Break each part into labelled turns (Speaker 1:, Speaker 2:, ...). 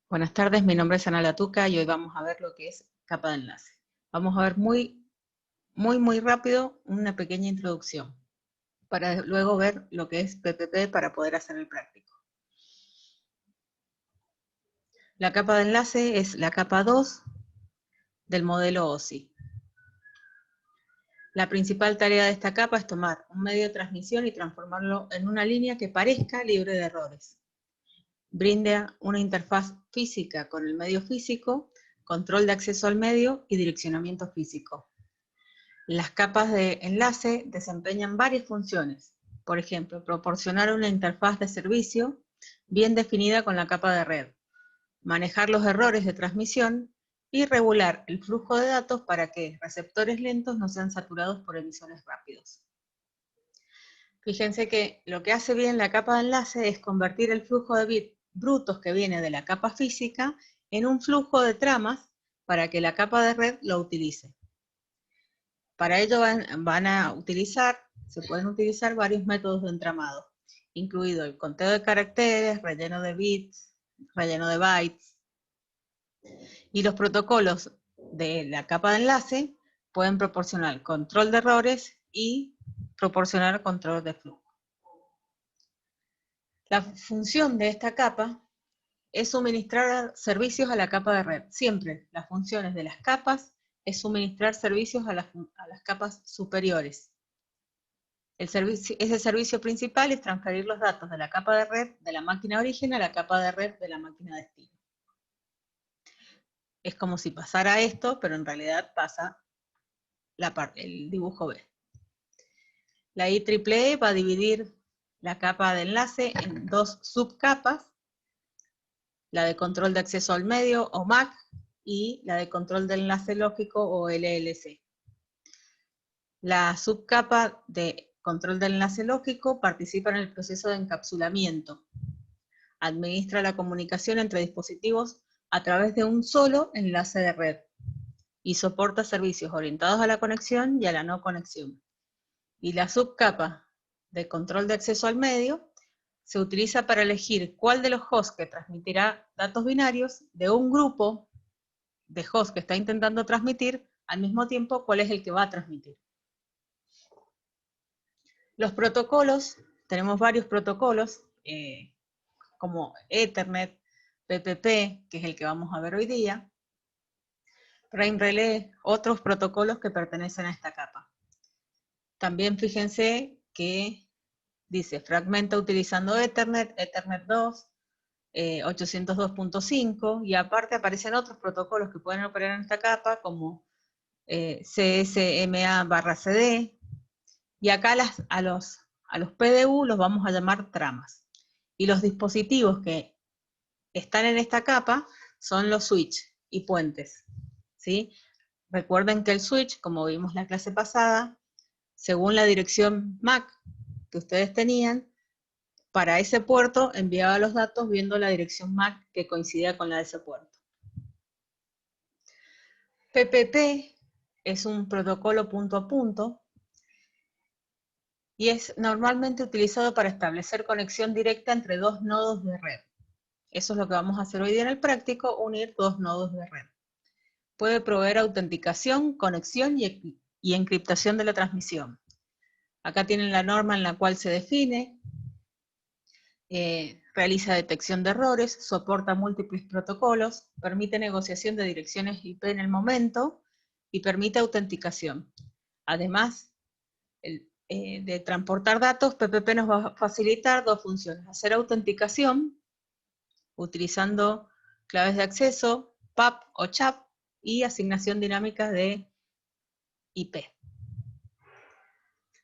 Speaker 1: Buenas tardes, mi nombre es Ana Latuca y hoy vamos a ver lo que es capa de enlace. Vamos a ver muy rápido una pequeña introducción para luego ver lo que es PPP para poder hacer el práctico. La capa de enlace es la capa 2 del modelo OSI. La principal tarea de esta capa es tomar un medio de transmisión y transformarlo en una línea que parezca libre de errores. Brinda una interfaz física con el medio físico, control de acceso al medio y direccionamiento físico. Las capas de enlace desempeñan varias funciones. Por ejemplo, proporcionar una interfaz de servicio bien definida con la capa de red, manejar los errores de transmisión y regular el flujo de datos para que receptores lentos no sean saturados por emisores rápidos. Fíjense que lo que hace bien la capa de enlace es convertir el flujo de bits brutos que viene de la capa física en un flujo de tramas para que la capa de red lo utilice. Para ello se pueden utilizar varios métodos de entramado, incluido el conteo de caracteres, relleno de bits, relleno de bytes. Y los protocolos de la capa de enlace pueden proporcionar control de errores y proporcionar control de flujo. La función de esta capa es suministrar servicios a la capa de red. Siempre las funciones de las capas es suministrar servicios a las capas superiores. Ese servicio principal es transferir los datos de la capa de red de la máquina origen a la capa de red de la máquina destino. Es como si pasara esto, pero en realidad pasa el dibujo B. La IEEE va a dividir la capa de enlace en dos subcapas, la de control de acceso al medio, o MAC, y la de control del enlace lógico, o LLC. La subcapa de control del enlace lógico participa en el proceso de encapsulamiento. Administra la comunicación entre dispositivos a través de un solo enlace de red y soporta servicios orientados a la conexión y a la no conexión. Y la subcapa de control de acceso al medio se utiliza para elegir cuál de los hosts que transmitirá datos binarios de un grupo de hosts que está intentando transmitir, al mismo tiempo cuál es el que va a transmitir. Los protocolos, tenemos varios protocolos, como Ethernet, PPP, que es el que vamos a ver hoy día, Frame Relay, otros protocolos que pertenecen a esta capa. También fíjense que dice fragmenta utilizando Ethernet, Ethernet 2, 802.5, y aparte aparecen otros protocolos que pueden operar en esta capa, como CSMA/CD, y acá a los PDU los vamos a llamar tramas. Y los dispositivos que están en esta capa son los switch y puentes, ¿sí? Recuerden que el switch, como vimos la clase pasada, según la dirección MAC que ustedes tenían, para ese puerto enviaba los datos viendo la dirección MAC que coincidía con la de ese puerto. PPP es un protocolo punto a punto y es normalmente utilizado para establecer conexión directa entre dos nodos de red. Eso es lo que vamos a hacer hoy día en el práctico, unir dos nodos de red. Puede proveer autenticación, conexión y encriptación de la transmisión. Acá tienen la norma en la cual se define, realiza detección de errores, soporta múltiples protocolos, permite negociación de direcciones IP en el momento y permite autenticación. Además de transportar datos, PPP nos va a facilitar dos funciones: hacer autenticación utilizando claves de acceso, PAP o CHAP, y asignación dinámica de IP.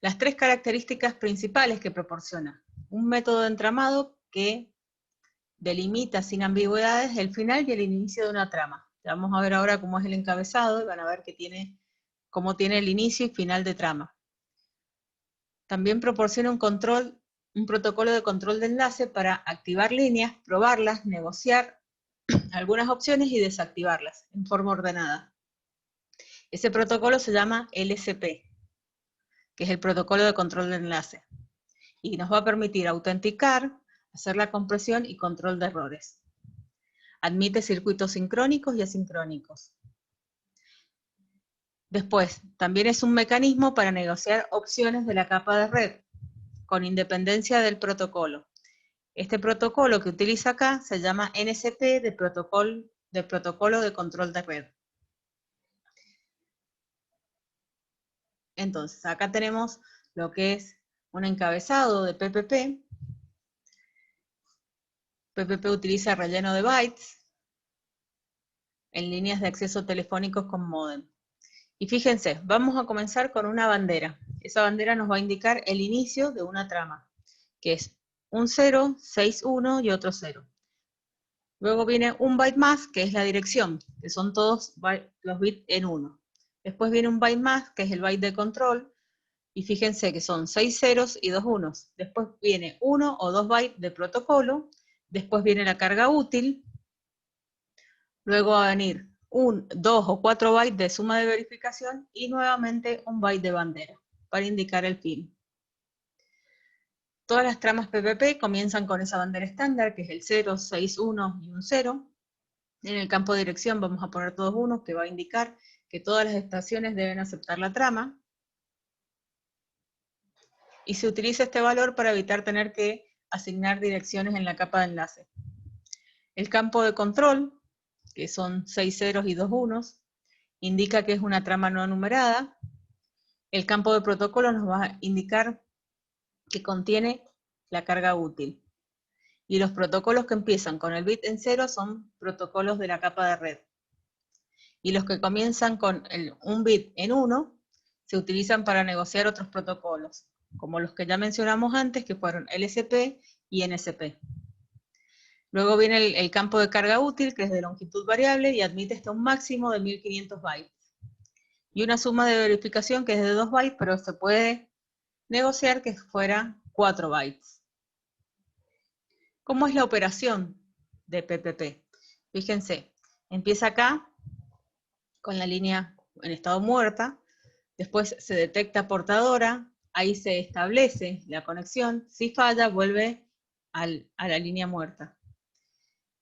Speaker 1: Las tres características principales que proporciona: un método de entramado que delimita sin ambigüedades el final y el inicio de una trama. Ya vamos a ver ahora cómo es el encabezado y van a ver que cómo tiene el inicio y final de trama. También proporciona un protocolo de control de enlace para activar líneas, probarlas, negociar algunas opciones y desactivarlas en forma ordenada. Ese protocolo se llama LCP, que es el protocolo de control de enlace, y nos va a permitir autenticar, hacer la compresión y control de errores. Admite circuitos sincrónicos y asincrónicos. Después, también es un mecanismo para negociar opciones de la capa de red, con independencia del protocolo. Este protocolo que utiliza acá se llama NSP de protocolo de control de red. Entonces, acá tenemos lo que es un encabezado de PPP. PPP utiliza relleno de bytes en líneas de acceso telefónicos con módem. Y fíjense, vamos a comenzar con una bandera. Esa bandera nos va a indicar el inicio de una trama, que es un 0, 6, 1 y otro 0. Luego viene un byte más, que es la dirección, que son todos los bits en 1. Después viene un byte más, que es el byte de control, y fíjense que son 6 ceros y 2 unos. Después viene 1 o 2 bytes de protocolo, después viene la carga útil, luego va a venir 2 o 4 bytes de suma de verificación y nuevamente un byte de bandera para indicar el fin. Todas las tramas PPP comienzan con esa bandera estándar, que es el 0, 6, 1 y un 0. En el campo de dirección vamos a poner todos unos, que va a indicar que todas las estaciones deben aceptar la trama. Y se utiliza este valor para evitar tener que asignar direcciones en la capa de enlace. El campo de control, que son 6 ceros y 2 unos, indica que es una trama no numerada. El campo de protocolo nos va a indicar que contiene la carga útil. Y los protocolos que empiezan con el bit en 0 son protocolos de la capa de red. Y los que comienzan con un bit en 1 se utilizan para negociar otros protocolos, como los que ya mencionamos antes, que fueron LSP y NSP. Luego viene el campo de carga útil, que es de longitud variable y admite hasta un máximo de 1500 bytes. Y una suma de verificación que es de 2 bytes, pero se puede negociar que fuera 4 bytes. ¿Cómo es la operación de PPP? Fíjense, empieza acá con la línea en estado muerta, después se detecta portadora, ahí se establece la conexión, si falla vuelve a la línea muerta.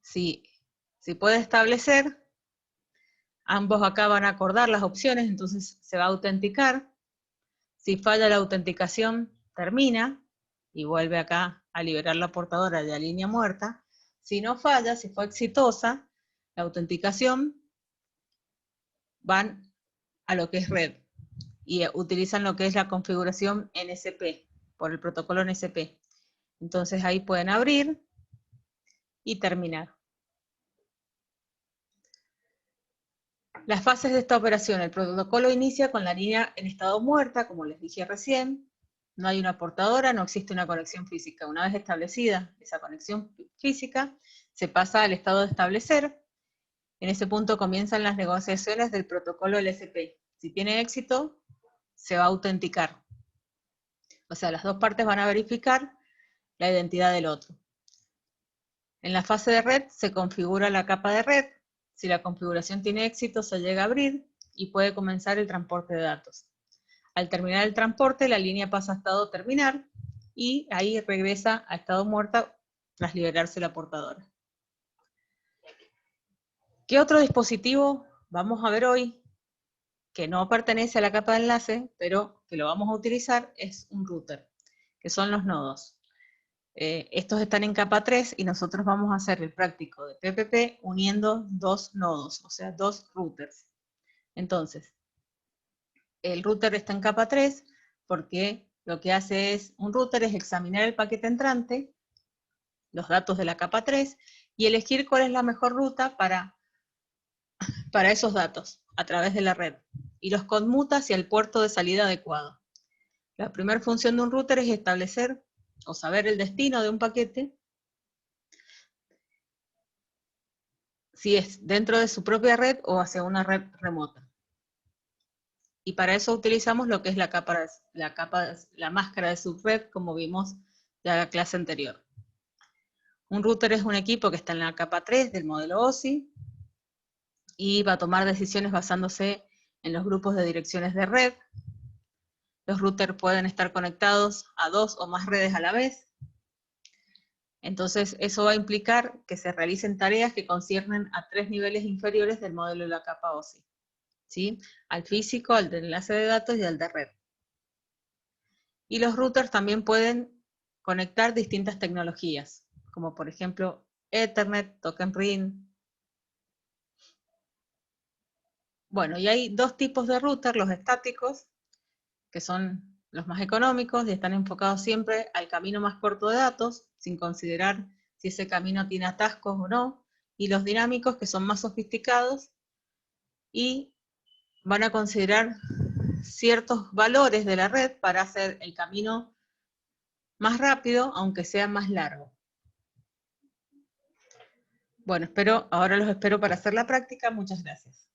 Speaker 1: Si puede establecer, ambos acá van a acordar las opciones, entonces se va a autenticar. Si falla la autenticación, termina y vuelve acá a liberar la portadora de la línea muerta. Si no falla, si fue exitosa la autenticación, van a lo que es red y utilizan lo que es la configuración NSP, por el protocolo NSP. Entonces ahí pueden abrir y terminar. Las fases de esta operación: el protocolo inicia con la línea en estado muerta, como les dije recién, no hay una portadora, no existe una conexión física. Una vez establecida esa conexión física, se pasa al estado de establecer. En ese punto comienzan las negociaciones del protocolo LSP. Si tiene éxito, se va a autenticar. O sea, las dos partes van a verificar la identidad del otro. En la fase de red se configura la capa de red. Si la configuración tiene éxito, se llega a abrir y puede comenzar el transporte de datos. Al terminar el transporte, la línea pasa a estado terminar y ahí regresa a estado muerta tras liberarse la portadora. ¿Qué otro dispositivo vamos a ver hoy que no pertenece a la capa de enlace, pero que lo vamos a utilizar? Es un router, que son los nodos. Estos están en capa 3 y nosotros vamos a hacer el práctico de PPP uniendo dos nodos, o sea, dos routers. Entonces, el router está en capa 3 porque lo que hace un router es examinar el paquete entrante, los datos de la capa 3, y elegir cuál es la mejor ruta para esos datos a través de la red, y los conmuta hacia el puerto de salida adecuado. La primera función de un router es establecer o saber el destino de un paquete, si es dentro de su propia red o hacia una red remota. Y para eso utilizamos lo que es la máscara de subred, como vimos de la clase anterior. Un router es un equipo que está en la capa 3 del modelo OSI y va a tomar decisiones basándose en los grupos de direcciones de red. Los routers pueden estar conectados a 2 o más redes a la vez. Entonces, eso va a implicar que se realicen tareas que conciernen a 3 niveles inferiores del modelo de la capa OSI, ¿sí? Al físico, al de enlace de datos y al de red. Y los routers también pueden conectar distintas tecnologías, como por ejemplo Ethernet, Token Ring. Bueno, y hay dos tipos de router, los estáticos, que son los más económicos y están enfocados siempre al camino más corto de datos, sin considerar si ese camino tiene atascos o no, y los dinámicos, que son más sofisticados y van a considerar ciertos valores de la red para hacer el camino más rápido, aunque sea más largo. Bueno, ahora los espero para hacer la práctica. Muchas gracias.